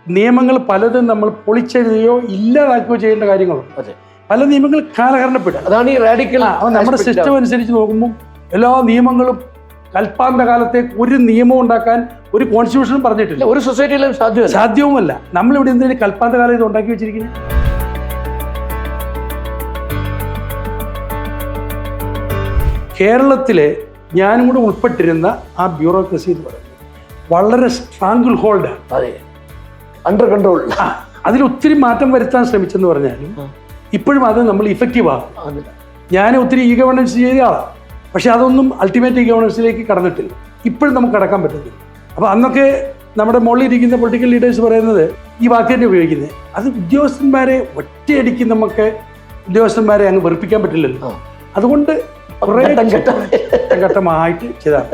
നിയമങ്ങൾ പലതും നമ്മൾ പൊളിച്ചെഴുതുകയോ ഇല്ലാതാക്കുകയോ ചെയ്യേണ്ട കാര്യങ്ങളുണ്ട്. പല നിയമങ്ങൾ കാലഹരണപ്പെടുക. അതാണ് ഈ റാഡിക്കൽ. നമ്മുടെ സിസ്റ്റം അനുസരിച്ച് നോക്കുമ്പോൾ എല്ലാ നിയമങ്ങളും കൽപ്പാന്ത കാലത്തേക്ക് ഒരു നിയമം ഉണ്ടാക്കാൻ ഒരു കോൺസ്റ്റിറ്റ്യൂഷനും പറഞ്ഞിട്ടില്ല. ഒരു സൊസൈറ്റിയിലും സാധ്യവുമല്ല. നമ്മളിവിടെ എന്തെങ്കിലും കൽപ്പാന്ത കാലം ഇത് ഉണ്ടാക്കി വെച്ചിരിക്കുന്നത്. കേരളത്തിലെ ഞാനും കൂടെ ഉൾപ്പെട്ടിരുന്ന ആ ബ്യൂറോക്രസി എന്ന് പറയുന്നത് വളരെ സ്ട്രാങ്കിൾ ഹോൾഡാണ്. അതെ, അണ്ടർ കൺട്രോൾ. അതിലൊത്തിരി മാറ്റം വരുത്താൻ ശ്രമിച്ചെന്ന് പറഞ്ഞാലും ഇപ്പോഴും അത് നമ്മൾ ഇഫക്റ്റീവ് ആകും. ഞാൻ ഒത്തിരി ഇ ഗവേണൻസ് ചെയ്ത ആളാണ്, പക്ഷെ അതൊന്നും അൾട്ടിമേറ്റ് ഇ ഗവേണൻസിലേക്ക് കടന്നിട്ടില്ല. ഇപ്പോഴും നമുക്ക് കടക്കാൻ പറ്റുന്നില്ല. അപ്പോൾ അന്നൊക്കെ നമ്മുടെ മുകളിൽ ഇരിക്കുന്ന പൊളിറ്റിക്കൽ ലീഡേഴ്സ് പറയുന്നത് ഈ വാക്ക് തന്നെ ഉപയോഗിക്കുന്നത്. അത് ഉദ്യോഗസ്ഥന്മാരെ ഒറ്റയടിക്ക് നമുക്ക് ഉദ്യോഗസ്ഥന്മാരെ അങ്ങ് വെറുപ്പിക്കാൻ പറ്റില്ലല്ലോ. അതുകൊണ്ട് കുറേ ഘട്ടമായിട്ട് ചെയ്താൽ